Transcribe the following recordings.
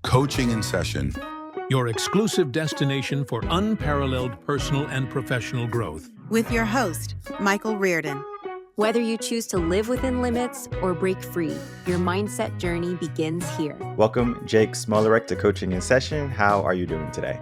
Coaching in Session. Your exclusive destination for unparalleled personal and professional growth. With your host, Michael Rearden. Whether you choose to live within limits or break free, your mindset journey begins here. Welcome, Jake Smolarek, to Coaching in Session. How are you doing today?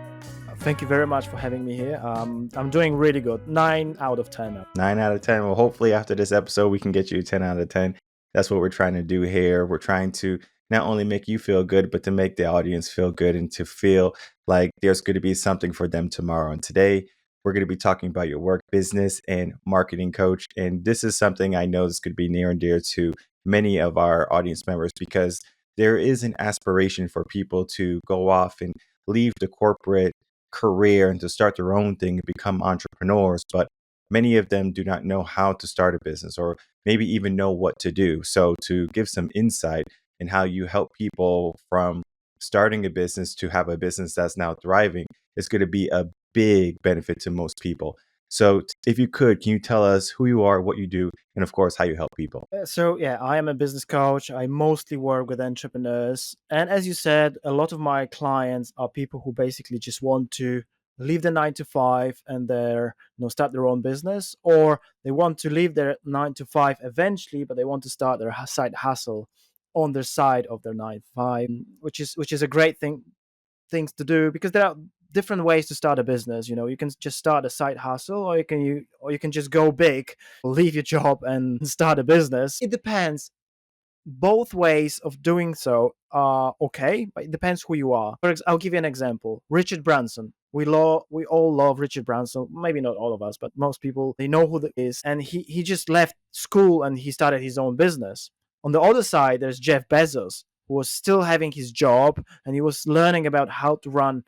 Thank you very much for having me here. I'm doing really good. 9 out of 10. 9 out of 10. Well, hopefully after this episode, we can get you 10 out of 10. That's what we're trying to do here. We're trying to not only make you feel good, but to make the audience feel good and to feel like there's going to be something for them tomorrow. And today, we're going to be talking about your work, business, and marketing coach. And this is something I know is going to be near and dear to many of our audience members because there is an aspiration for people to go off and leave the corporate career and to start their own thing and become entrepreneurs. But many of them do not know how to start a business or maybe even know what to do. So to give some insight in how you help people from starting a business to have a business that's now thriving is going to be a big benefit to most people. So if you could, can you tell us who you are, what you do, and of course, how you help people? I am a business coach. I mostly work with entrepreneurs. And as you said, a lot of my clients are people who basically just want to leave the 9 to 5 and start their own business, or they want to leave their 9 to 5 eventually, but they want to start their side hustle on their side of their 9 to 5, which is a great things to do because there are different ways to start a business. You can just start a side hustle, or you can just go big, leave your job and start a business. It depends. Both ways of doing so are okay, but it depends who you are. I'll give you an example. Richard Branson. We all love Richard Branson. Maybe not all of us, but most people, they know who that is. And he just left school and he started his own business. On the other side, there's Jeff Bezos, who was still having his job and he was learning about how to run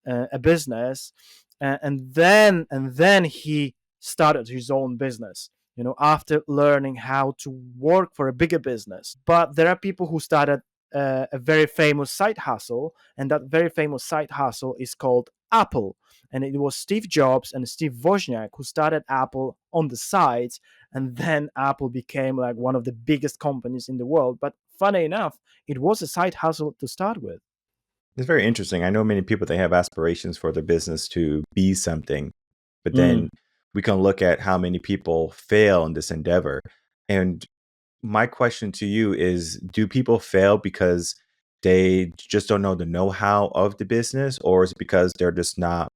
a business, and then he started his own business. After learning how to work for a bigger business. But there are people who started a very famous side hustle, and that very famous side hustle is called Apple. And it was Steve Jobs and Steve Wozniak who started Apple on the sides, and then Apple became like one of the biggest companies in the world. But funny enough, it was a side hustle to start with. It's very interesting. I know many people, they have aspirations for their business to be something, but then we can look at how many people fail in this endeavor. And my question to you is, do people fail because they just don't know the know-how of the business, or is it because they're just not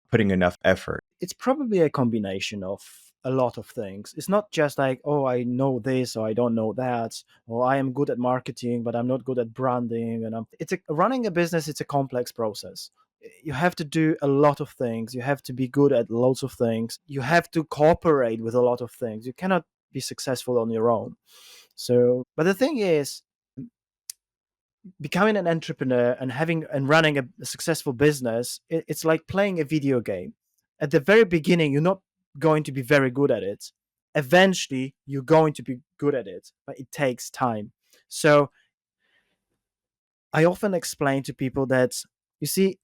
putting enough effort? It's probably a combination of a lot of things. It's not just like, oh, I know this or I don't know that, or I am good at marketing, but I'm not good at branding. And running a business, it's a complex process. You have to do a lot of things. You have to be good at lots of things. You have to cooperate with a lot of things. You cannot be successful on your own. But the thing is, becoming an entrepreneur and running a successful business, it's like playing a video game. At the very beginning, you're not going to be very good at it. Eventually, you're going to be good at it, but it takes time. So I often explain to people that, you see,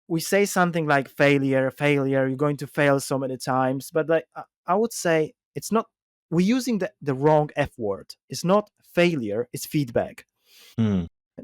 we say something like failure, you're going to fail so many times. But I would say it's not, we're using the wrong F word. It's not failure, it's feedback.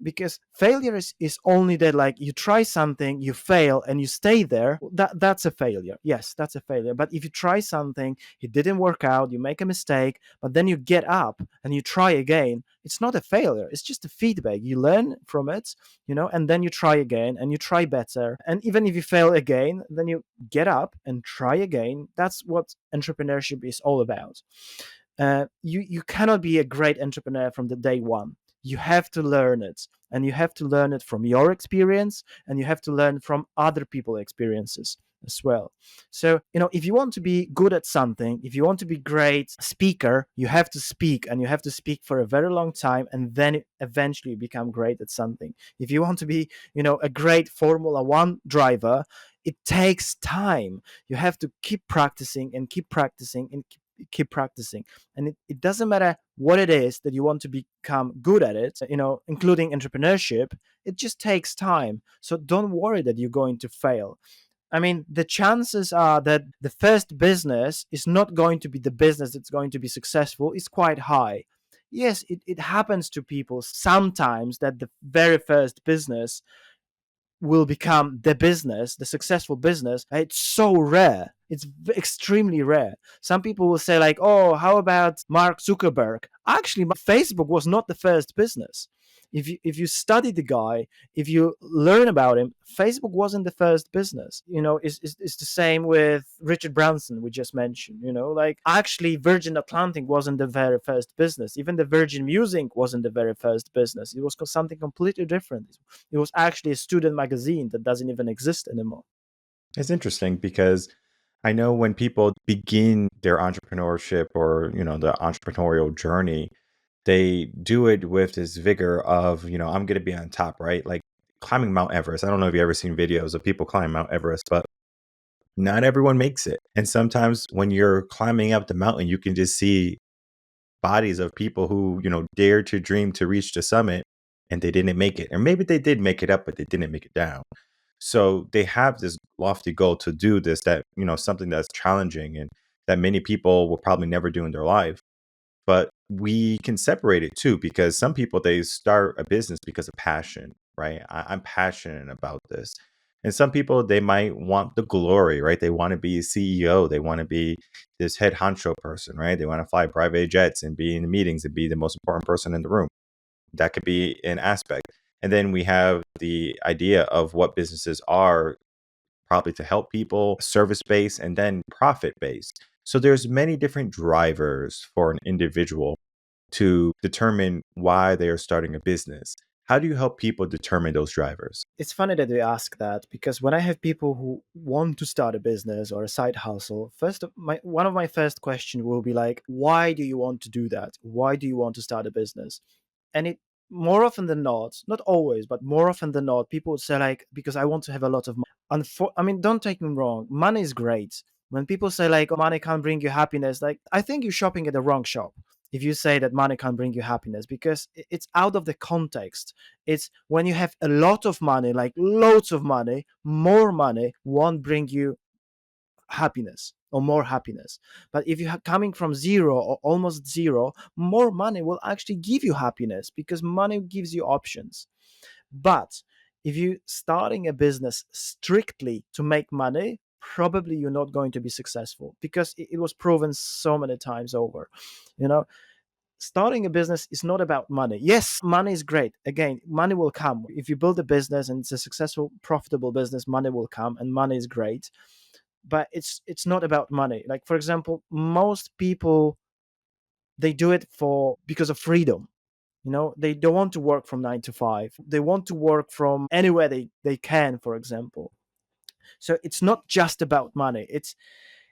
Because failure is only that, like, you try something, you fail, and you stay there. That's a failure. Yes, that's a failure. But if you try something, it didn't work out, you make a mistake, but then you get up and you try again, it's not a failure. It's just a feedback. You learn from it, and then you try again and you try better. And even if you fail again, then you get up and try again. That's what entrepreneurship is all about. You cannot be a great entrepreneur from the day one. You have to learn it, and you have to learn it from your experience, and you have to learn from other people's experiences as well. So, if you want to be good at something, if you want to be a great speaker, you have to speak, and you have to speak for a very long time, and then eventually become great at something. If you want to be, a great Formula One driver, it takes time. You have to keep practicing and keep practicing and keep practicing. And it doesn't matter what it is that you want to become good at it, including entrepreneurship. It just takes time. So don't worry that you're going to fail. I mean, the chances are that the first business is not going to be the business that's going to be successful is quite high. Yes, it happens to people sometimes that the very first business will become the business, the successful business. It's so rare. It's extremely rare. Some people will say like, "Oh, how about Mark Zuckerberg?" Actually, Facebook was not the first business. If you study the guy, if you learn about him, Facebook wasn't the first business. It's the same with Richard Branson we just mentioned. Like actually Virgin Atlantic wasn't the very first business. Even the Virgin Music wasn't the very first business. It was something completely different. It was actually a student magazine that doesn't even exist anymore. It's interesting because I know when people begin their entrepreneurship or, the entrepreneurial journey, they do it with this vigor of, I'm going to be on top, right? Like climbing Mount Everest. I don't know if you've ever seen videos of people climbing Mount Everest, but not everyone makes it. And sometimes when you're climbing up the mountain, you can just see bodies of people who, dared to dream to reach the summit and they didn't make it. Or maybe they did make it up, but they didn't make it down. So they have this lofty goal to do this, that, something that's challenging and that many people will probably never do in their life. But we can separate it too, because some people, they start a business because of passion, right? I'm passionate about this. And some people, they might want the glory, right? They want to be a CEO. They want to be this head honcho person, right? They want to fly private jets and be in the meetings and be the most important person in the room. That could be an aspect. And then we have the idea of what businesses are, probably to help people, service based, and then profit based. So there's many different drivers for an individual to determine why they are starting a business. How do you help people determine those drivers? It's funny that you ask that, because when I have people who want to start a business or a side hustle, one of my first questions will be like, why do you want to do that? Why do you want to start a business? And it more often than not always, but more often than not, people would say like, because I want to have a lot of money. I mean, don't take me wrong, money is great. When people say like, oh, money can't bring you happiness, like I think you're shopping at the wrong shop if you say that money can't bring you happiness, because it's out of the context. It's when you have a lot of money, like loads of money, more money won't bring you happiness or more happiness. But if you're coming from zero or almost zero, more money will actually give you happiness, because money gives you options. But if you're starting a business strictly to make money, probably you're not going to be successful, because it was proven so many times over. You know, starting a business is not about money. Yes, money is great. Again, money will come. If you build a business and it's a successful, profitable business, money will come and money is great. But it's not about money. Like for example, most people, they do it for because of freedom. They don't want to work from 9 to 5. They want to work from anywhere they can, for example. So it's not just about money.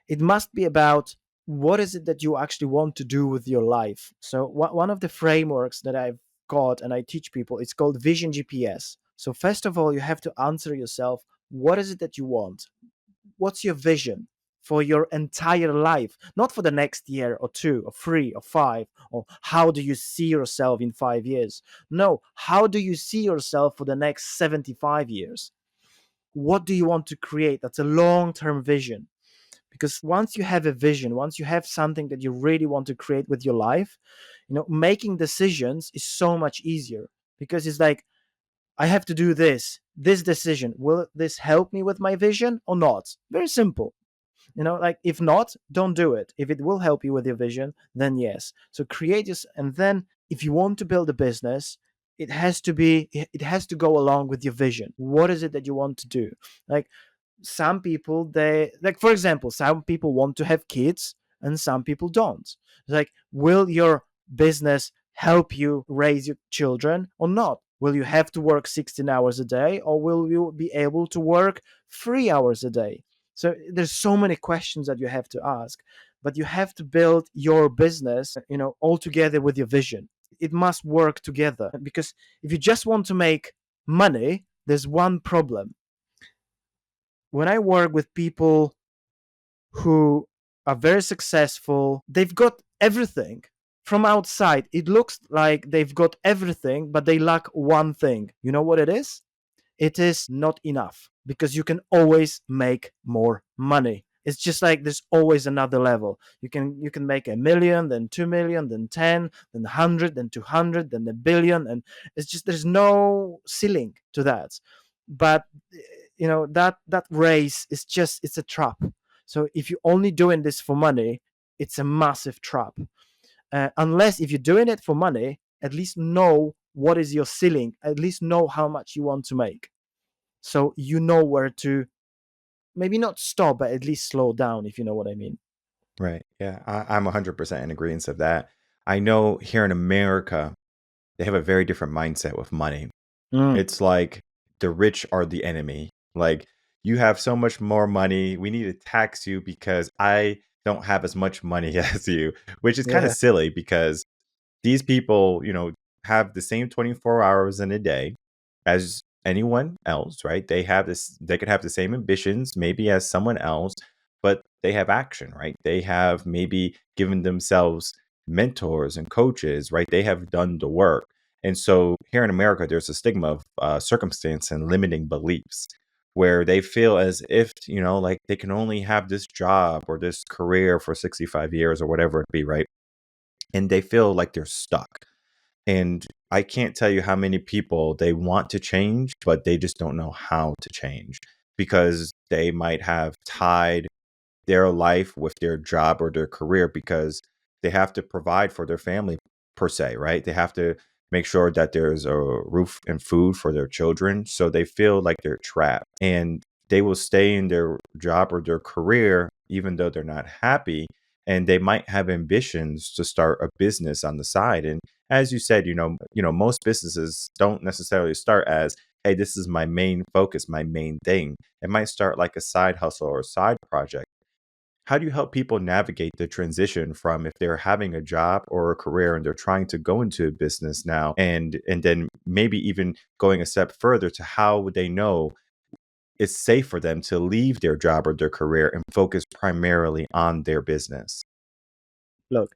It must be about what is it that you actually want to do with your life. So one of the frameworks that I've got and I teach people, it's called Vision GPS. So first of all, you have to answer yourself, what is it that you want? What's your vision for your entire life? Not for the next year or 2 or 3 or 5, or how do you see yourself in 5 years? No, how do you see yourself for the next 75 years? What do you want to create? That's a long-term vision. Because once you have a vision, once you have something that you really want to create with your life, making decisions is so much easier, because it's like, I have to do this decision. Will this help me with my vision or not? Very simple. Like if not, don't do it. If it will help you with your vision, then yes. So create this. And then if you want to build a business, it has to go along with your vision. What is it that you want to do? Like some people, they like, for example, some people want to have kids and some people don't. Like, will your business help you raise your children or not? Will you have to work 16 hours a day, or will you be able to work 3 hours a day? So there's so many questions that you have to ask, but you have to build your business, all together with your vision. It must work together, because if you just want to make money, there's one problem. When I work with people who are very successful, they've got everything. From outside, it looks like they've got everything, but they lack one thing. You know what it is? It is not enough, because you can always make more money. It's just like there's always another level. You can make 1 million, then 2 million, then 10, then 100, then 200, then 1 billion, and it's just there's no ceiling to that. But that race is just, it's a trap. So if you're only doing this for money, it's a massive trap. Unless if you're doing it for money, at least know what is your ceiling, at least know how much you want to make, so you know where to maybe not stop, but at least slow down, if you know what I mean. Right. Yeah. I'm 100% in agreement of that. I know here in America, they have a very different mindset with money. It's like the rich are the enemy. Like, you have so much more money. We need to tax you because I don't have as much money as you, which is kind of Yeah. silly because these people, have the same 24 hours in a day as anyone else, right? They could have the same ambitions maybe as someone else, but they have action, right? They have maybe given themselves mentors and coaches, right? They have done the work. And so here in America, there's a stigma of circumstance and limiting beliefs where they feel as if, like they can only have this job or this career for 65 years or whatever it be, right? And they feel like they're stuck. And I can't tell you how many people they want to change, but they just don't know how to change because they might have tied their life with their job or their career because they have to provide for their family per se, right? They have to make sure that there's a roof and food for their children. So they feel like they're trapped and they will stay in their job or their career even though they're not happy. And they might have ambitions to start a business on the side. And as you said, most businesses don't necessarily start as, hey, this is my main focus, my main thing. It might start like a side hustle or a side project. How do you help people navigate the transition from if they're having a job or a career and they're trying to go into a business now and then maybe even going a step further to how would they know it's safe for them to leave their job or their career and focus primarily on their business? Look,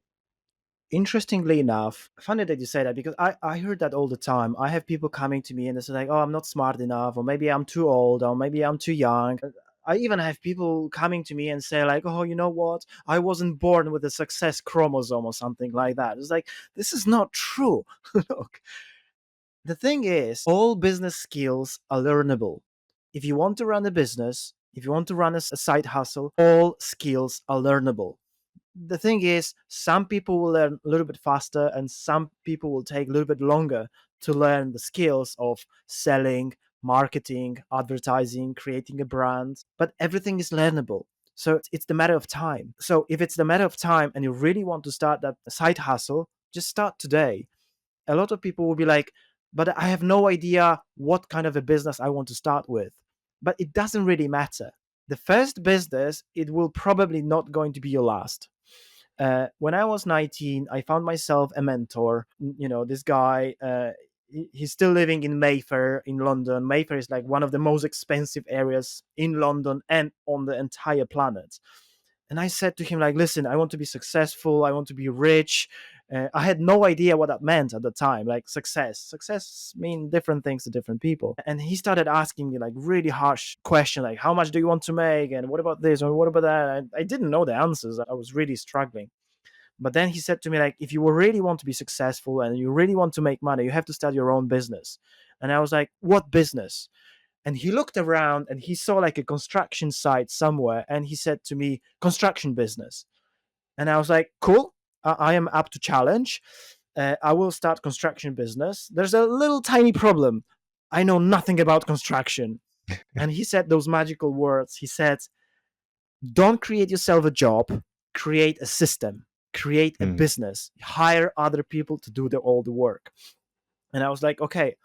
interestingly enough, funny that you say that, because I heard that all the time. I have people coming to me and they say like, oh, I'm not smart enough, or maybe I'm too old, or maybe I'm too young. I even have people coming to me and say like, oh, you know what, I wasn't born with a success chromosome or something like that. It's like, this is not true. Look, the thing is, all business skills are learnable. If you want to run a business, if you want to run a side hustle, all skills are learnable. The thing is, some people will learn a little bit faster and some people will take a little bit longer to learn the skills of selling, marketing, advertising, creating a brand, but everything is learnable. So it's the matter of time. So if it's the matter of time and you really want to start that side hustle, just start today. A lot of people will be like, but I have no idea what kind of a business I want to start with. But it doesn't really matter. The first business, it will probably not going to be your last. When I was 19, I found myself a mentor. This guy, he's still living in Mayfair in London. Mayfair is like one of the most expensive areas in London and on the entire planet. And I said to him, like, listen, I want to be successful. I want to be rich. I had no idea what that meant at the time, like success. Success mean different things to different people. And he started asking me like really harsh questions, like how much do you want to make? And what about this? Or what about that? I didn't know the answers. I was really struggling. But then he said to me, like, if you really want to be successful and you really want to make money, you have to start your own business. And I was like, what business? And he looked around and he saw like a construction site somewhere. And he said to me, construction business. And I was like, cool, I am up to challenge. I will start construction business. There's a little tiny problem. I know nothing about construction. And he said those magical words. He said, don't create yourself a job, create a system, create a Mm. business, hire other people to do all the work. And I was like, okay.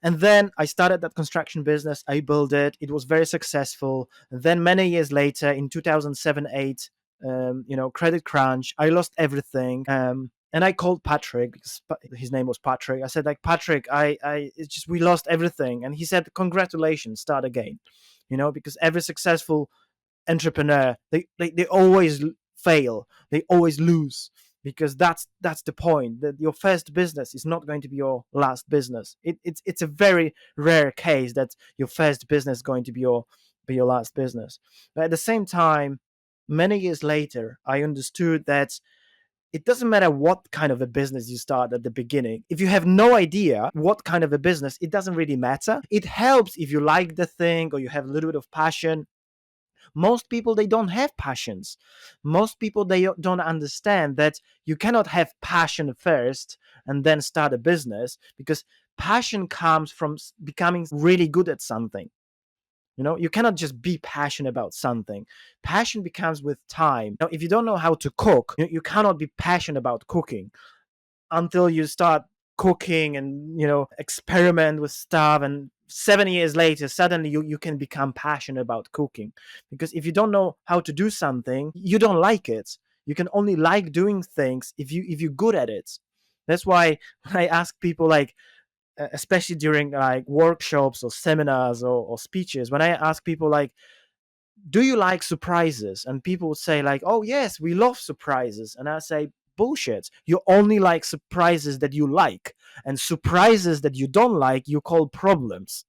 And then I started that construction business. I built it. It was very successful. And then many years later, in 2007, 8, credit crunch, I lost everything. And I called Patrick because his name was Patrick. I said, like, Patrick, it's just, we lost everything. And he said, congratulations, start again. Because every successful entrepreneur, they always fail, they always lose, because that's the point, that your first business is not going to be your last business. It's a very rare case that your first business is going to be your last business. But at the same time, Many years later, I understood that it doesn't matter what kind of a business you start at the beginning. If you have no idea what kind of a business, it doesn't really matter. It helps if you like the thing or you have a little bit of passion. Most people, they don't have passions. Most people, they don't understand that you cannot have passion first and then start a business, because passion comes from becoming really good at something. You cannot just be passionate about something. Passion becomes with time. Now, if you don't know how to cook, you cannot be passionate about cooking until you start cooking and experiment with stuff, and 7 years later suddenly you can become passionate about cooking. Because if you don't know how to do something, you don't like it. You can only like doing things if you're good at it. That's why when I ask people, like, especially during like workshops or seminars or speeches, when I ask people, like, do you like surprises? And people would say, like, oh yes, we love surprises. And I say, bullshit. You only like surprises that you like, and surprises that you don't like you call problems.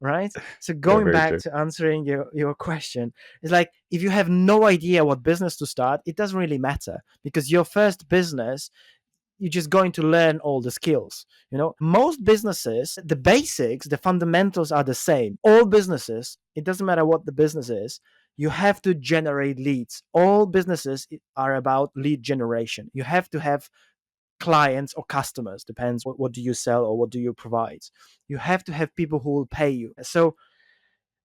Right? So Yeah, going very back true. to answering your question, it's like, if you have no idea what business to start, it doesn't really matter, because your first business, you're just going to learn all the skills. Most businesses, the basics, the fundamentals are the same. All businesses, it doesn't matter what the business is, you have to generate leads. All businesses are about lead generation. You have to have clients or customers, depends what do you sell or what do you provide. You have to have people who will pay you. So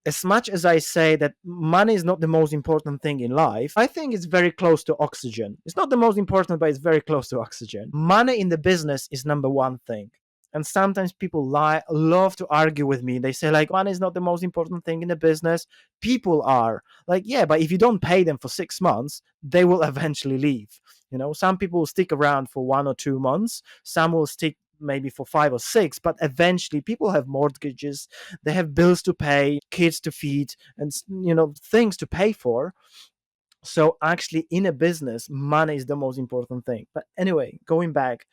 as much as I say that money is not the most important thing in life, I think it's very close to oxygen. It's not the most important, but it's very close to oxygen. Money in the business is number one thing. And sometimes people love to argue with me. They say, like, money is not the most important thing in the business. People are. Like, yeah, but if you don't pay them for 6 months, they will eventually leave. Some people will stick around for 1 or 2 months. Some will stick maybe for 5 or 6, but eventually people have mortgages, they have bills to pay, kids to feed, and things to pay for. So actually in a business, money is the most important thing. But anyway, going back,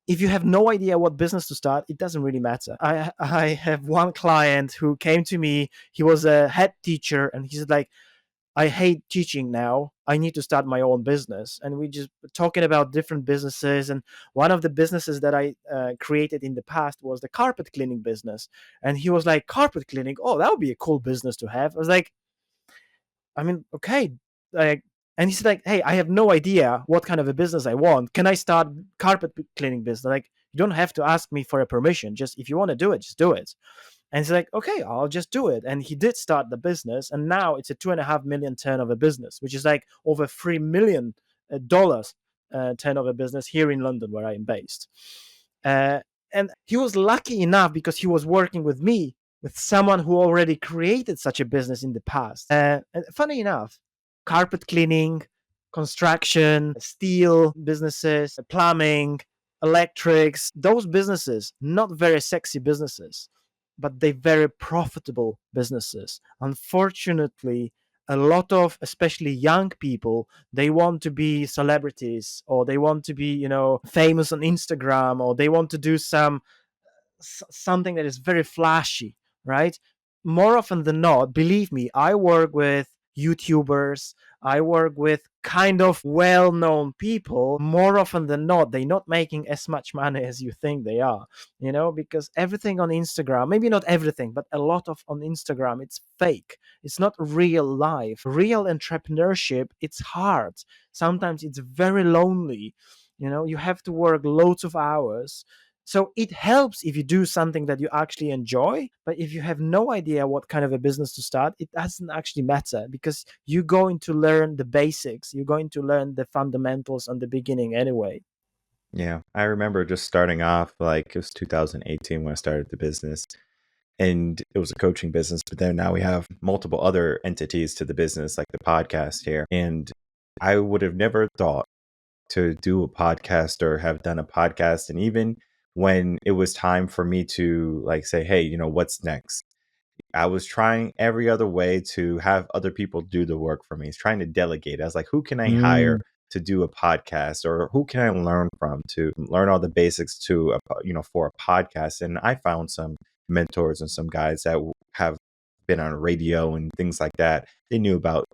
if you have no idea what business to start, it doesn't really matter. I have one client who came to me. He was a head teacher, and he said, like, I hate teaching now. I need to start my own business. And we just talking about different businesses. And one of the businesses that I created in the past was the carpet cleaning business. And he was like, carpet cleaning? Oh, that would be a cool business to have. I was like, I mean, okay. Like, and he's like, hey, I have no idea what kind of a business I want. Can I start carpet cleaning business? Like, you don't have to ask me for a permission. Just if you want to do it, just do it. And he's like, okay, I'll just do it. And he did start the business, and now it's a 2.5 million turnover business, which is like over $3 million turnover business here in London, where I am based. And he was lucky enough because he was working with me, with someone who already created such a business in the past. And funny enough, carpet cleaning, construction, steel businesses, plumbing, electrics, those businesses, not very sexy businesses, but they're very profitable businesses. Unfortunately, a lot of, especially young people, they want to be celebrities, or they want to be, famous on Instagram, or they want to do something that is very flashy, right? More often than not, believe me, I work with YouTubers, I work with kind of well-known people. More often than not, they're not making as much money as you think they are, because everything on Instagram, maybe not everything, but a lot of on Instagram, it's fake. It's not real life. Real entrepreneurship, it's hard. Sometimes it's very lonely. You have to work loads of hours. So it helps if you do something that you actually enjoy, but if you have no idea what kind of a business to start, it doesn't actually matter, because you're going to learn the basics, you're going to learn the fundamentals on the beginning anyway. Yeah, I remember just starting off, like it was 2018 when I started the business, and it was a coaching business. But then now we have multiple other entities to the business, like the podcast here. And I would have never thought to do a podcast or have done a podcast. And even when it was time for me to like say, hey, what's next? I was trying every other way to have other people do the work for me. It's trying to delegate. I was like, who can I hire Mm. to do a podcast, or who can I learn from to learn all the basics for a podcast? And I found some mentors and some guys that have been on radio and things like that. They knew about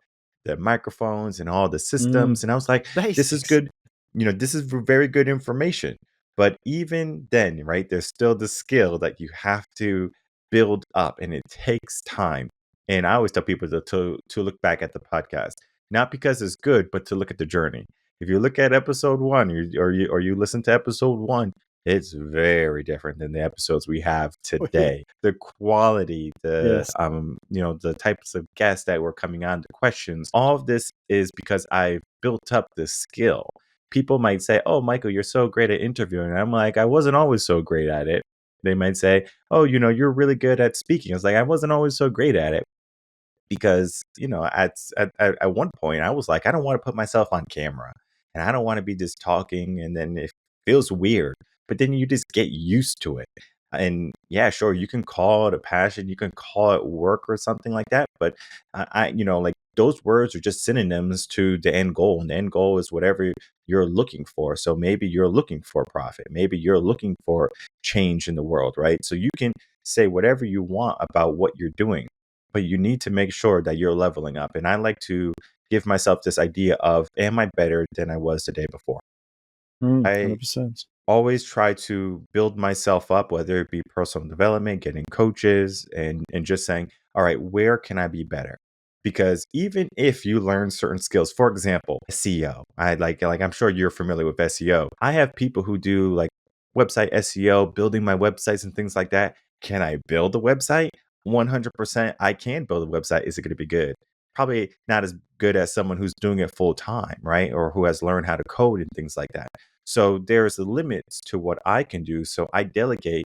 the microphones and all the Mm. systems. And I was like, this is Basics. good. This is very good information. But even then, right, there's still the skill that you have to build up, and it takes time. And I always tell people to look back at the podcast, not because it's good, but to look at the journey. If you look at episode one, or you listen to episode one, it's very different than the episodes we have Oh, yeah. today. The quality, Yes. the types of guests that were coming on, the questions, all of this is because I've built up the skill. People might say, "Oh, Michael, you're so great at interviewing." And I'm like, I wasn't always so great at it. They might say, "Oh, you're really good at speaking." It's like, I wasn't always so great at it, because at one point I was like, I don't want to put myself on camera, and I don't want to be just talking, and then it feels weird. But then you just get used to it. And yeah, sure, you can call it a passion, you can call it work or something like that, but like, those words are just synonyms to the end goal, and the end goal is whatever you're looking for. So maybe you're looking for profit, maybe you're looking for change in the world, right? So you can say whatever you want about what you're doing, but you need to make sure that you're leveling up. And I like to give myself this idea of, am I better than I was the day before? I 100%. always try to build myself up, whether it be personal development, getting coaches, and just saying, all right, where can I be better? Because even if you learn certain skills, for example, SEO, I like I'm sure you're familiar with SEO. I have people who do like website SEO, building my websites and things like that. Can I build a website? 100% I can build a website. Is it going to be good? Probably not as good as someone who's doing it full time, right? Or who has learned how to code and things like that. So there's limits to what I can do. So I delegate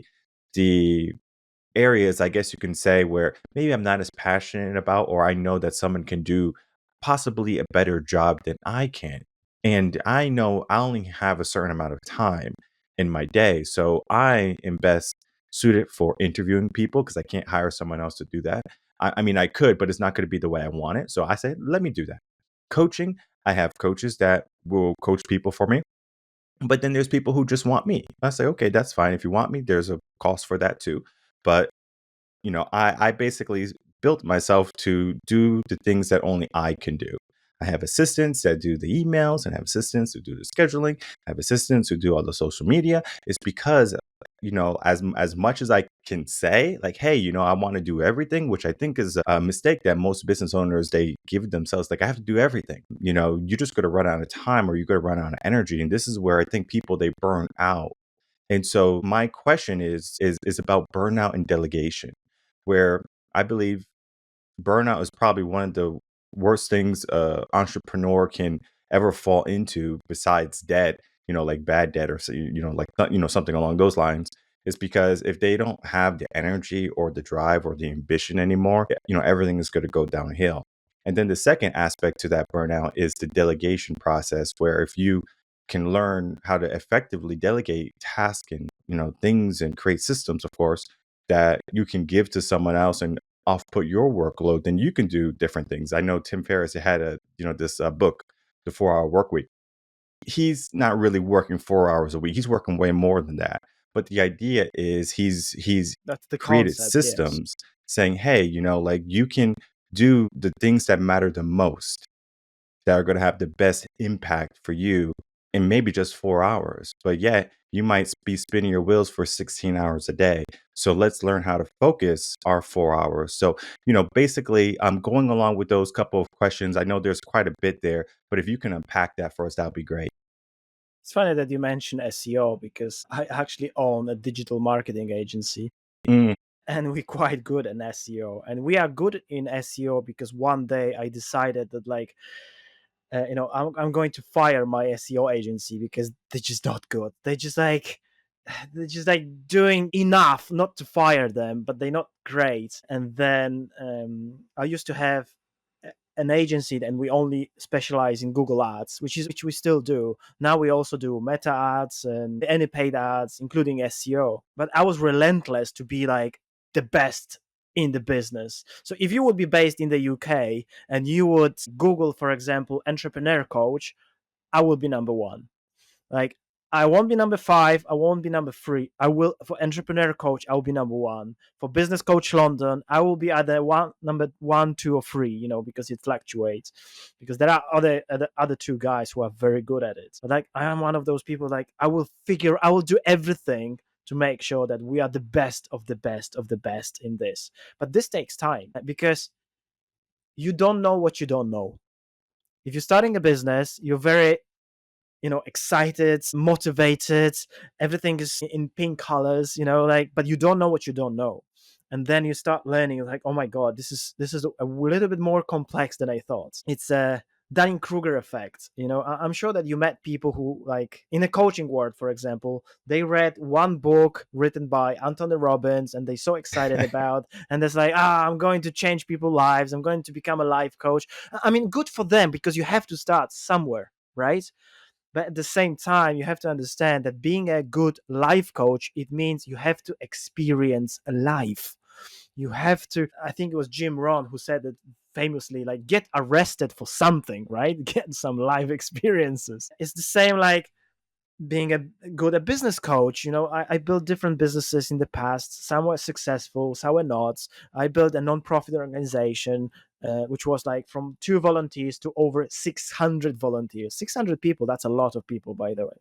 the areas, I guess you can say, where maybe I'm not as passionate about, or I know that someone can do possibly a better job than I can. And I know I only have a certain amount of time in my day. So I am best suited for interviewing people, because I can't hire someone else to do that. I mean, I could, but it's not going to be the way I want it. So I say, let me do that. Coaching, I have coaches that will coach people for me. But then there's people who just want me. I say, okay, that's fine. If you want me, there's a cost for that too. But I basically built myself to do the things that only I can do. I have assistants that do the emails, and I have assistants who do the scheduling. I have assistants who do all the social media. It's because, as much as I can say, like, hey, I want to do everything, which I think is a mistake that most business owners, they give themselves. Like, I have to do everything. You just got to run out of time, or you got to run out of energy. And this is where I think people, they burn out. And so my question is about burnout and delegation, where I believe burnout is probably one of the worst things a entrepreneur can ever fall into, besides debt, like bad debt, or something along those lines. Is because if they don't have the energy or the drive or the ambition anymore, everything is going to go downhill. And then the second aspect to that burnout is the delegation process, where if you can learn how to effectively delegate tasks and things, and create systems, of course, that you can give to someone else and off put your workload, then you can do different things. I know Tim Ferriss had this book, The 4 Hour Work Week. He's not really working 4 hours a week. He's working way more than that. But the idea is he's That's the created concept, yes. systems saying, hey, like, you can do the things that matter the most, that are going to have the best impact for you in maybe just 4 hours. But yet you might be spinning your wheels for 16 hours a day. So let's learn how to focus our 4 hours. So, basically, I'm going along with those couple of questions. I know there's quite a bit there, but if you can unpack that for us, that would be great. It's funny that you mentioned SEO, because I actually own a digital marketing agency, Mm, and we're quite good in SEO. And we are good in SEO because one day I decided that, like, I'm going to fire my SEO agency because they're just not good. They're just like doing enough not to fire them, but they're not great. And then I used to have an agency, and we only specialize in Google ads, which we still do. Now we also do meta ads and any paid ads, including SEO. But I was relentless to be like the best in the business. So if you would be based in the UK and you would Google, for example, entrepreneur coach, I would be number one. Like, I won't be number 5. I won't be number 3. I will, for entrepreneur coach, I will be number 1. For business coach London, I will be either number 1, 2, or 3. Because it fluctuates. Because there are other 2 guys who are very good at it. But like, I am one of those people. Like, I will do everything to make sure that we are the best of the best of the best in this. But this takes time, because you don't know what you don't know. If you're starting a business, you're very excited, motivated, everything is in pink colors, but you don't know what you don't know. And then you start learning, like, oh my God, this is a little bit more complex than I thought. It's a Dunning-Kruger effect. I'm sure that you met people who, like, in a coaching world, for example, they read one book written by Anthony Robbins and they're so excited about, and it's like, I'm going to change people's lives. I'm going to become a life coach. I mean, good for them, because you have to start somewhere, right? But at the same time, you have to understand that being a good life coach, it means you have to experience a life. You have to, I think it was Jim Rohn who said it famously, like, get arrested for something, right? Get some life experiences. It's the same like being a good business coach. I built different businesses in the past. Some were successful, some were not. I built a non-profit organization, which was like from 2 volunteers to over 600 volunteers. 600 people, that's a lot of people, by the way.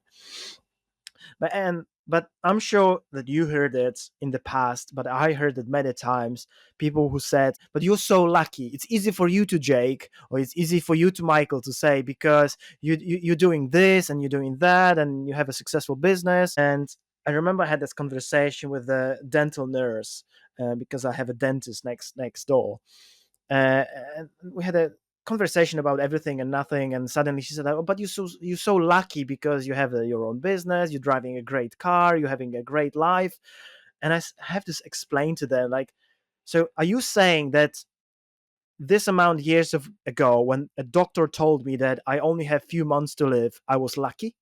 But I'm sure that you heard it in the past, but I heard it many times. People who said, but you're so lucky. It's easy for you to, Jake, or it's easy for you to, Michael, to say, because you're doing this and you're doing that and you have a successful business. And I remember I had this conversation with a dental nurse, because I have a dentist next door. And we had a conversation about everything and nothing, and suddenly she said, oh, but you're so lucky because you have your own business, you're driving a great car, you're having a great life. And I have to explain to them, like, so are you saying that this amount years ago, when a doctor told me that I only have few months to live, I was lucky?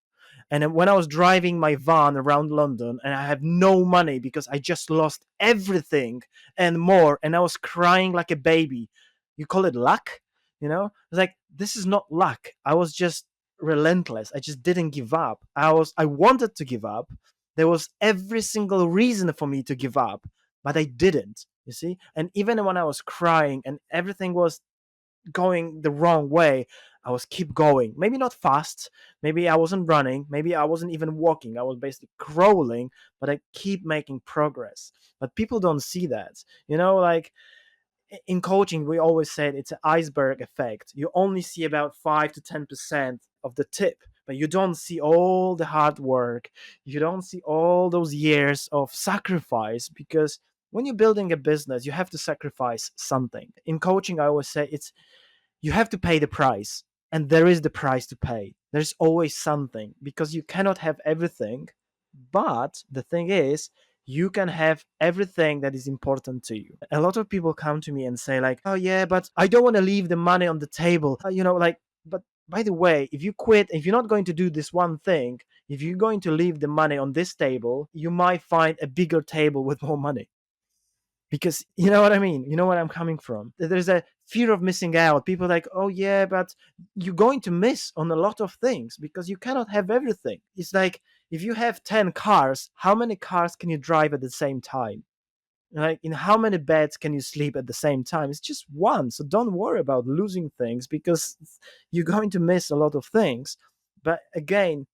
And then when I was driving my van around London and I have no money because I just lost everything and more, and I was crying like a baby, you call it luck? It's like, this is not luck. I was just relentless. I just didn't give up. I wanted to give up. There was every single reason for me to give up, but I didn't, you see? And even when I was crying and everything was going the wrong way, I was keep going. Maybe not fast, maybe I wasn't running, maybe I wasn't even walking, I was basically crawling, but I keep making progress. But people don't see that. Like, in coaching, we always said it's an iceberg effect. You only see about 5 to 10% of the tip, but you don't see all the hard work. You don't see all those years of sacrifice, because when you're building a business, you have to sacrifice something. In coaching, I always say you have to pay the price, and there is the price to pay. There's always something, because you cannot have everything. But the thing is, you can have everything that is important to you. A lot of people come to me and say, like, oh yeah, but I don't want to leave the money on the table. Like, but by the way, if you quit, if you're not going to do this one thing, if you're going to leave the money on this table, you might find a bigger table with more money. Because you know what I mean? You know where I'm coming from? There's a fear of missing out. People are like, oh yeah, but you're going to miss on a lot of things because you cannot have everything. It's like, if you have 10 cars, how many cars can you drive at the same time? Like, in how many beds can you sleep at the same time? It's just one. So don't worry about losing things, because you're going to miss a lot of things. But again,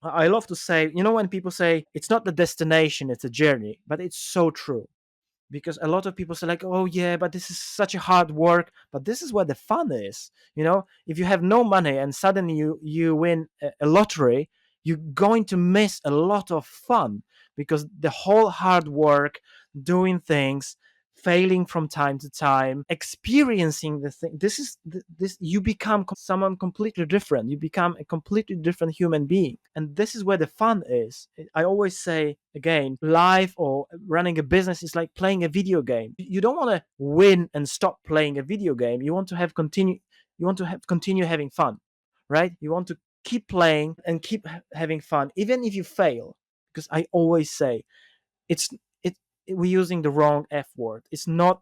I love to say, when people say it's not the destination, it's a journey, but it's so true. Because a lot of people say, like, oh yeah, but this is such a hard work, but this is where the fun is. If you have no money and suddenly you win a lottery, you're going to miss a lot of fun, because the whole hard work, doing things, failing from time to time, experiencing the thing, this you become someone completely different. You become a completely different human being, and this is where the fun is. I always say, again, life or running a business is like playing a video game. You don't want to win and stop playing a video game. You want to continue having fun, right? You want to keep playing and keep having fun, even if you fail. Because I always say, it's it we're using the wrong F word. It's not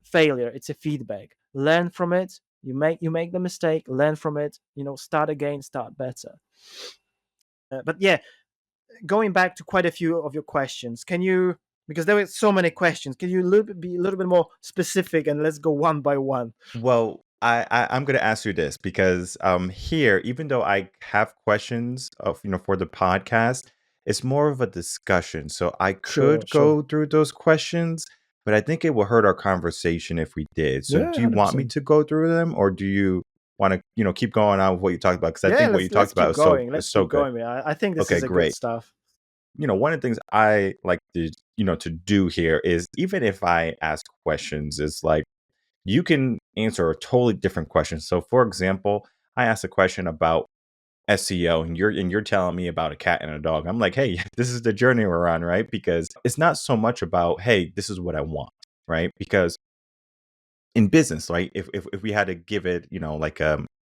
failure, it's a feedback. Learn from it. You make the mistake, learn from it, start again, start better. But yeah, going back to quite a few of your questions, can you, because there were so many questions, can you be a little bit more specific and let's go one by one? Well, I'm going to ask you this because here, even though I have questions of for the podcast, it's more of a discussion. So I Sure, could sure. go through those questions, but I think it will hurt our conversation if we did. So Yeah, do you want me 100%. to go through them, or do you want to keep going on with what you talked about? Because I Yeah, think what you let's talked about keep is so going. Let's is so keep good. going, man. I think this Okay, is a good great. stuff. One of the things I like to to do here is, even if I ask questions, is like you can answer a totally different question. So, for example, I asked a question about SEO, and you're telling me about a cat and a dog. I'm like, hey, this is the journey we're on, right? Because it's not so much about, hey, this is what I want, right? Because in business, right? If we had to give it, like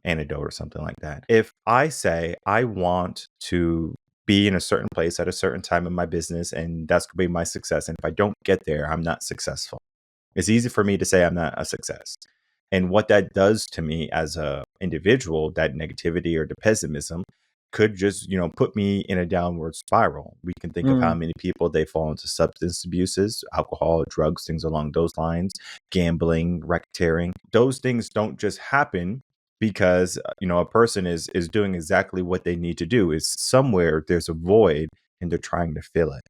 antidote or something like that. If I say I want to be in a certain place at a certain time in my business, and that's gonna be my success, and if I don't get there, I'm not successful. It's easy for me to say I'm not a success. And what that does to me as a individual, that negativity or the pessimism could just, put me in a downward spiral. We can think of how Mm. many people they fall into substance abuses, alcohol, drugs, things along those lines, gambling, racketeering. Those things don't just happen because a person is doing exactly what they need to do. Is somewhere there's a void and they're trying to fill it.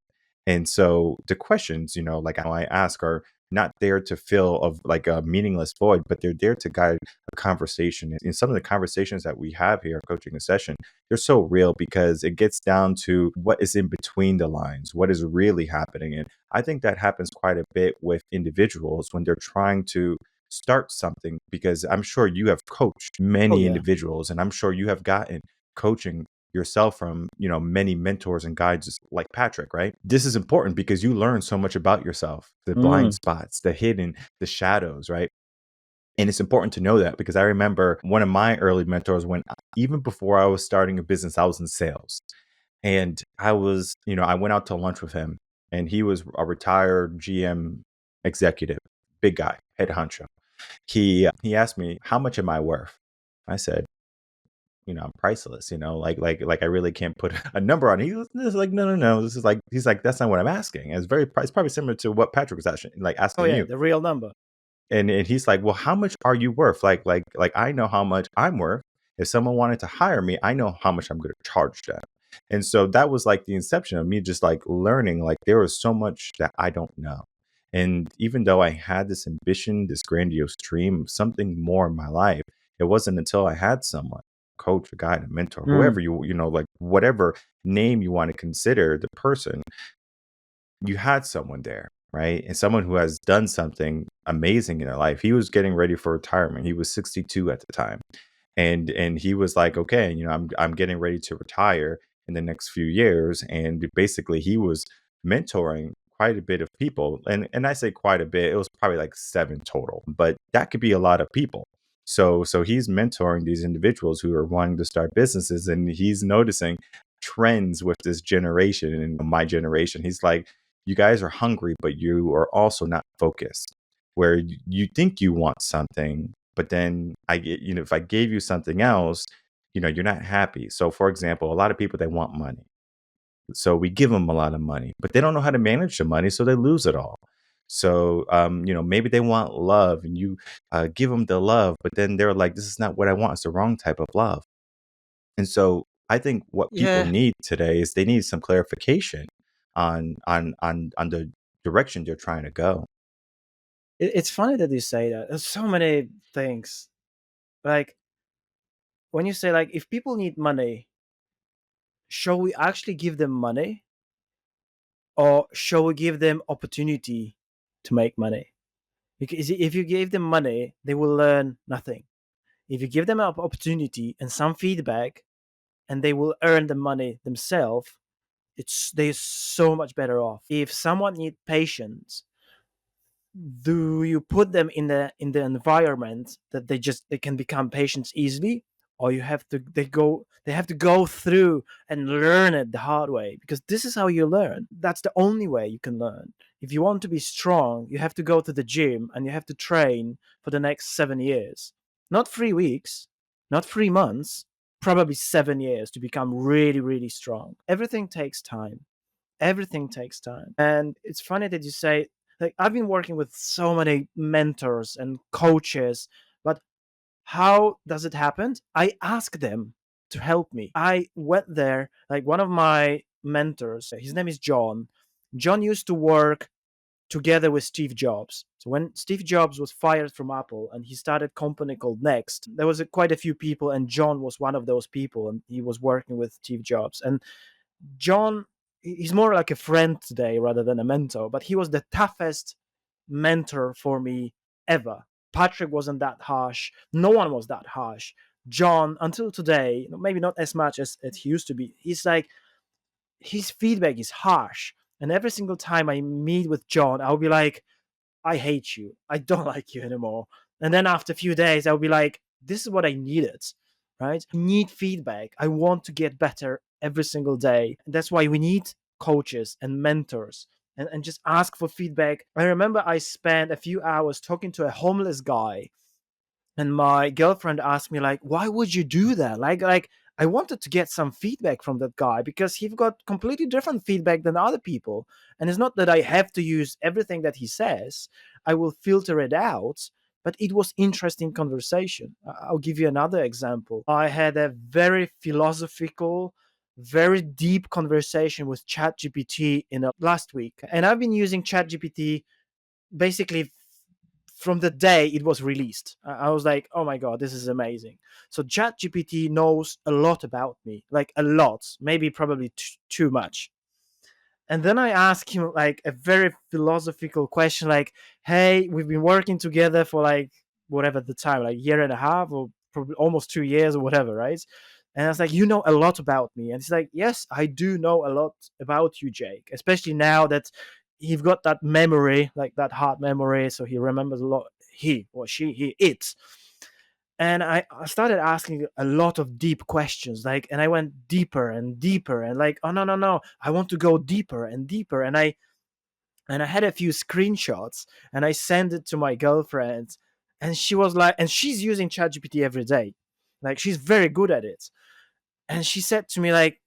And so the questions, like I ask, are not there to fill of like a meaningless void, but they're there to guide a conversation. And some of the conversations that we have here coaching a session, they're so real because it gets down to what is in between the lines, what is really happening. And I think that happens quite a bit with individuals when they're trying to start something, because I'm sure you have coached Oh, many yeah. individuals, and I'm sure you have gotten coaching yourself from many mentors and guides like Patrick, right? This is important because you learn so much about yourself, the blind Mm. spots, the hidden, the shadows, right? And it's important to know that, because I remember one of my early mentors, when even before I was starting a business, I was in sales, and I was, I went out to lunch with him, and he was a retired GM executive, big guy, head honcho. He asked me, how much am I worth? I said, I'm priceless, like I really can't put a number on it. He was like, no. This is like, he's like, that's not what I'm asking. And it's probably similar to what Patrick was Oh, asking yeah, you. the real number. And he's like, well, how much are you worth? Like I know how much I'm worth. If someone wanted to hire me, I know how much I'm going to charge them. And so that was like the inception of me just like learning, like there was so much that I don't know. And even though I had this ambition, this grandiose dream of something more in my life, it wasn't until I had someone, coach, a guide, a mentor, Mm. whoever like whatever name you want to consider the person, you had someone there, right? And someone who has done something amazing in their life. He was getting ready for retirement. He was 62 at the time. And he was like, okay, I'm getting ready to retire in the next few years. And basically he was mentoring quite a bit of people. And I say quite a bit, it was probably like 7 total, but that could be a lot of people. So he's mentoring these individuals who are wanting to start businesses, and he's noticing trends with this generation and my generation. He's like, you guys are hungry, but you are also not focused. Where you think you want something, but then I get, if I gave you something else, you're not happy. So, for example, a lot of people, they want money. So we give them a lot of money, but they don't know how to manage the money, so they lose it all. So, maybe they want love, and you give them the love, but then they're like, this is not what I want. It's the wrong type of love. And so I think what people Yeah, need today is they need some clarification on the direction they're trying to go. it's funny that you say that. There's so many things. Like, when you say, like, if people need money, shall we actually give them money, or shall we give them opportunity to make money? Because if you give them money, they will learn nothing. If you give them an opportunity and some feedback, and they will earn the money themselves, they're so much better off. If someone needs patience, do you put them in the environment that they can become patient easily, or you have to they have to go through and learn it the hard way? Because this is how you learn. That's the only way you can learn. If you want to be strong, you have to go to the gym and you have to train for the next 7 years, not 3 weeks, not 3 months, probably 7 years to become really, really strong. Everything takes time. Everything takes time. And it's funny that you say, like, I've been working with so many mentors and coaches, but how does it happen? I ask them to help me. I went there, like one of my mentors, his name is John. John used to work together with Steve Jobs. So when Steve Jobs was fired from Apple and he started a company called Next, there was quite a few people, and John was one of those people, and he was working with Steve Jobs. And John, he's more like a friend today rather than a mentor, but he was the toughest mentor for me ever. Patrick wasn't that harsh. No one was that harsh. John, until today, maybe not as much as he used to be, he's like, his feedback is harsh. And every single time I meet with John, I'll be like, I hate you. I don't like you anymore. And then after a few days, I'll be like, this is what I needed, right? I need feedback. I want to get better every single day. And that's why we need coaches and mentors and just ask for feedback. I remember I spent a few hours talking to a homeless guy, and my girlfriend asked me, like, why would you do that? Like I wanted to get some feedback from that guy because he's got completely different feedback than other people. And it's not that I have to use everything that he says. I will filter it out, but it was interesting conversation. I'll give you another example. I had a very philosophical, very deep conversation with ChatGPT in last week. And I've been using ChatGPT basically from the day it was released. I was like, oh my God, this is amazing. So ChatGPT knows a lot about me, like a lot, maybe probably too much. And then I asked him like a very philosophical question, like, hey, we've been working together for like whatever the time, like year and a half or probably almost 2 years or whatever, right? And I was like, you know a lot about me. And he's like, yes, I do know a lot about you, Jake, especially now that you've got that memory, like that heart memory. So he remembers a lot, he or she, it. And I started asking a lot of deep questions, like, and I went deeper and deeper, and like, oh no, I want to go deeper and deeper. And I had a few screenshots, and I sent it to my girlfriend, and she was like, and she's using ChatGPT every day, like she's very good at it. And she said to me, like,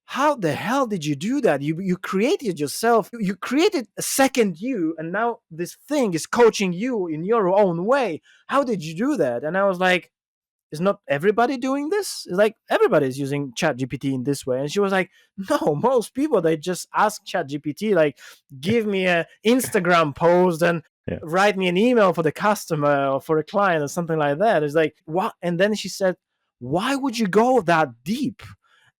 how the hell did you do that? You created yourself. You created a second you, and now this thing is coaching you in your own way. How did you do that? And I was like, is not everybody doing this? It's like everybody's using ChatGPT in this way. And she was like, no, most people, they just ask ChatGPT, like, give me a Instagram post and write me an email for the customer or for a client or something like that. It's like, what? And then she said, why would you go that deep?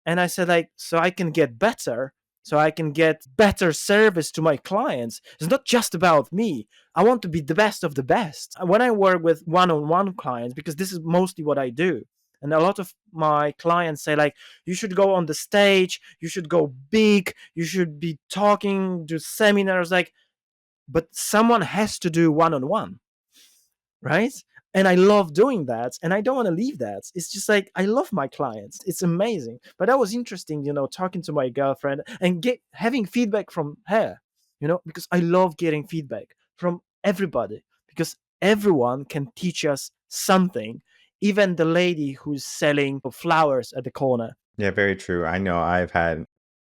And I said, like, so I can get better, so I can get better service to my clients. It's not just about me. I want to be the best of the best. When I work with one-on-one clients, because this is mostly what I do, and a lot of my clients say, like, you should go on the stage, you should go big, you should be talking, do seminars, like, but someone has to do one-on-one, right? And I love doing that, and I don't want to leave that. It's just like, I love my clients. It's amazing. But that was interesting, talking to my girlfriend and having feedback from her, because I love getting feedback from everybody, because everyone can teach us something, even the lady who's selling flowers at the corner. Yeah, very true. I know I've had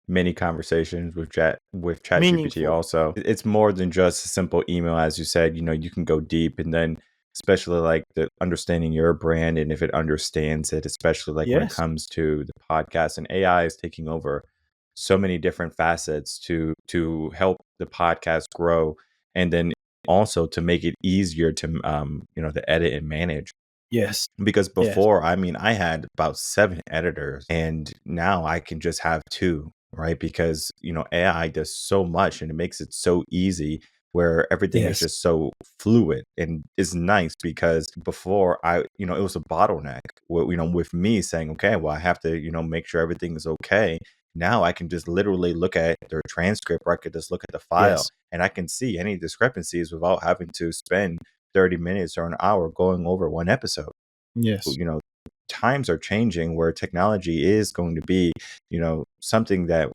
many conversations with ChatGPT Meaningful. also. It's more than just a simple email, as you said. You can go deep, and then especially like the understanding your brand, and if it understands it, especially like when it Yes. comes to the podcast, and AI is taking over so many different facets to help the podcast grow, and then also to make it easier to edit and manage. Yes. Because Yes. before, I mean, I had about 7 editors, and now I can just have 2, right? Because, AI does so much, and it makes it so easy where everything is Yes. just so fluid, and it's nice because before it was a bottleneck with me saying, okay, well, I have to, make sure everything is okay. Now I can just literally look at their transcript, or I could just look at the file, Yes. and I can see any discrepancies without having to spend 30 minutes or an hour going over one episode. Yes. Times are changing where technology is going to be, something that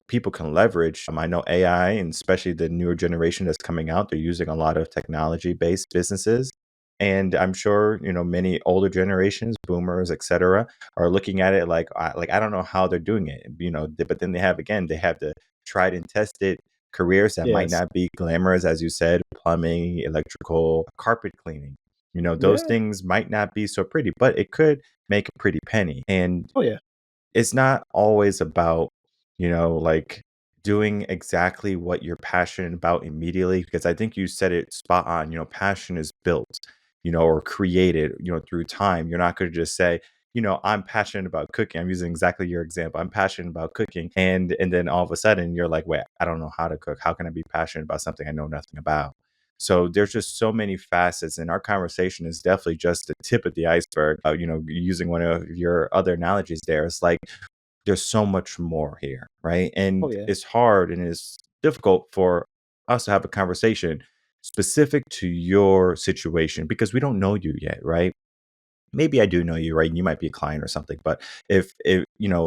people can leverage. I know AI, and especially the newer generation that's coming out, they're using a lot of technology-based businesses. And I'm sure, many older generations, boomers, etc., are looking at it like, I don't know how they're doing it, but then they have the tried and tested careers that might Yes. not be glamorous, as you said, plumbing, electrical, carpet cleaning. Those Yeah. things might not be so pretty, but it could make a pretty penny. And Oh yeah. it's not always about, like doing exactly what you're passionate about immediately, because I think you said it spot on. Passion is built, or created, through time. You're not going to just say, I'm passionate about cooking. I'm using exactly your example. I'm passionate about cooking. And then all of a sudden you're like, wait, I don't know how to cook. How can I be passionate about something I know nothing about? So there's just so many facets, and our conversation is definitely just the tip of the iceberg. Using one of your other analogies there, it's like there's so much more here, right? Oh And yeah. it's hard and it's difficult for us to have a conversation specific to your situation because we don't know you yet, right? Maybe I do know you, right? You might be a client or something, but if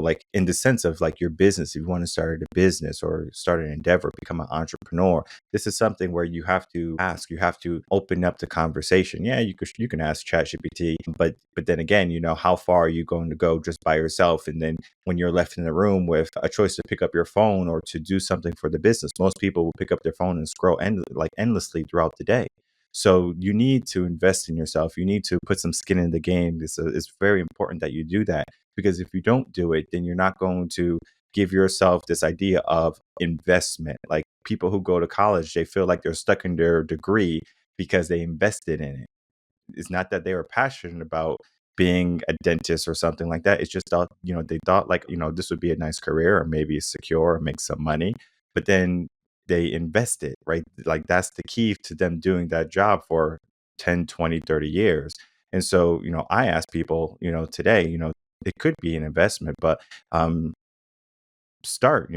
like in the sense of like your business, if you want to start a business or start an endeavor, become an entrepreneur, this is something where you have to open up the conversation. Yeah, you can ask ChatGPT, but then again, how far are you going to go just by yourself? And then when you're left in the room with a choice to pick up your phone or to do something for the business, most people will pick up their phone and scroll endlessly throughout the day. So you need to invest in yourself. You need to put some skin in the game. It's very important that you do that, because if you don't do it, then you're not going to give yourself this idea of investment. Like people who go to college, they feel like they're stuck in their degree because they invested in it. It's not that they were passionate about being a dentist or something like that. It's just thought, they thought like, this would be a nice career or maybe secure or make some money. But then they invested, right? Like that's the key to them doing that job for 10, 20, 30 years. And so, I ask people, today, it could be an investment, but start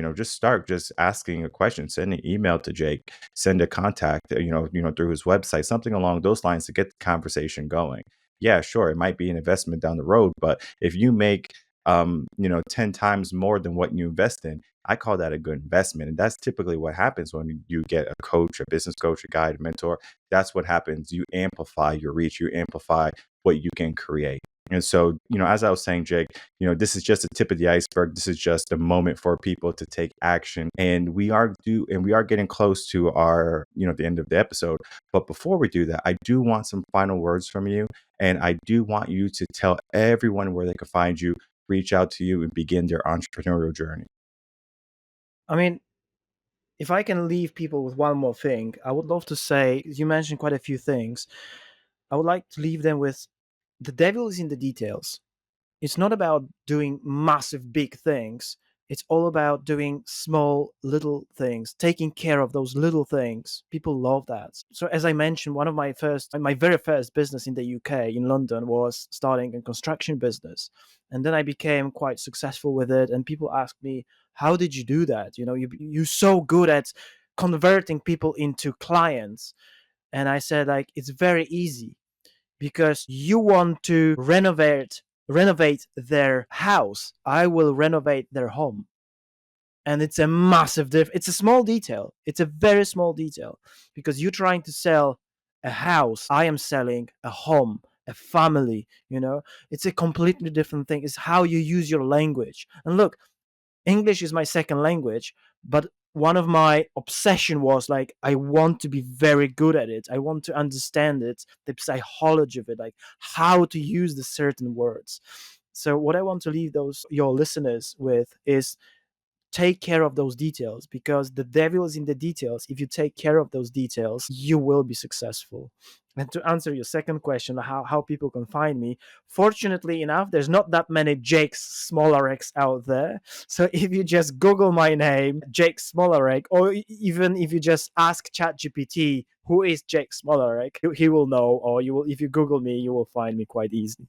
just asking a question, send an email to Jake, send a contact, through his website, something along those lines to get the conversation going. Yeah, sure, it might be an investment down the road, but if you make 10 times more than what you invest in, I call that a good investment. And that's typically what happens when you get a coach, a business coach, a guide, a mentor. That's what happens. You amplify your reach, you amplify what you can create. And so, as I was saying, Jake, this is just the tip of the iceberg. This is just a moment for people to take action. And we are getting close to our, the end of the episode. But before we do that, I do want some final words from you. And I do want you to tell everyone where they can find you, reach out to you, and begin their entrepreneurial journey. I mean, if I can leave people with one more thing, I would love to say, you mentioned quite a few things. I would like to leave them with the devil is in the details. It's not about doing massive big things. It's all about doing small little things, taking care of those little things. People love that. So as I mentioned, one of my very first business in the UK, in London, was starting a construction business. And then I became quite successful with it. And people ask me, how did you do that? You're so good at converting people into clients. And I said, like, it's very easy, because you want to renovate their house. I will renovate their home. And it's a massive it's a small detail. It's a very small detail, because you're trying to sell a house. I am selling a home, a family. It's a completely different thing. It's how you use your language. And look, English is my second language, but one of my obsession was, like, I want to be very good at it. I want to understand it, the psychology of it, like how to use the certain words. So what I want to leave your listeners with is, take care of those details, because the devil is in the details. If you take care of those details, you will be successful. And to answer your second question, how people can find me, fortunately enough, there's not that many Jake Smolareks out there. So if you just Google my name, Jake Smolarek, or even if you just ask ChatGPT, who is Jake Smolarek, he will know, or you will, if you Google me, you will find me quite easily.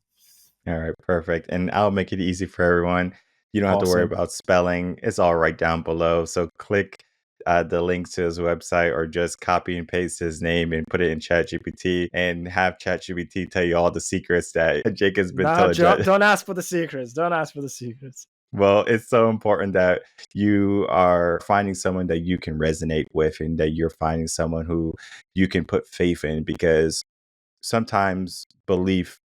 All right, perfect. And I'll make it easy for everyone. You don't have to worry Awesome. about spelling. It's all right down below. So click the link to his website, or just copy and paste his name and put it in ChatGPT and have ChatGPT tell you all the secrets that Jake has been No, telling you. don't ask for the secrets. Don't ask for the secrets. Well, it's so important that you are finding someone that you can resonate with, and that you're finding someone who you can put faith in, because sometimes belief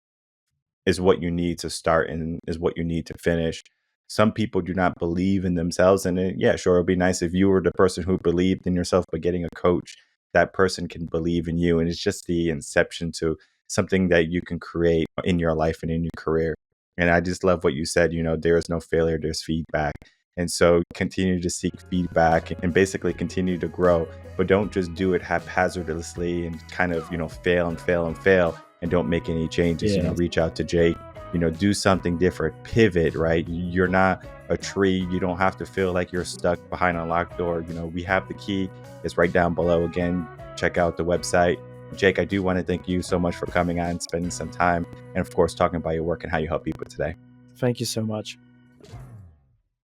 is what you need to start and is what you need to finish. Some people do not believe in themselves. And yeah, sure, it'd be nice if you were the person who believed in yourself, but getting a coach, that person can believe in you. And it's just the inception to something that you can create in your life and in your career. And I just love what you said, there is no failure, there's feedback. And so continue to seek feedback and basically continue to grow, but don't just do it haphazardly and kind of, fail and fail and fail and don't make any changes. Yeah. Reach out to Jake, do something different, pivot, right? You're not a tree. You don't have to feel like you're stuck behind a locked door. We have the key. It's right down below. Again, check out the website. Jake, I do want to thank you so much for coming on, spending some time, and of course, talking about your work and how you help people today. Thank you so much.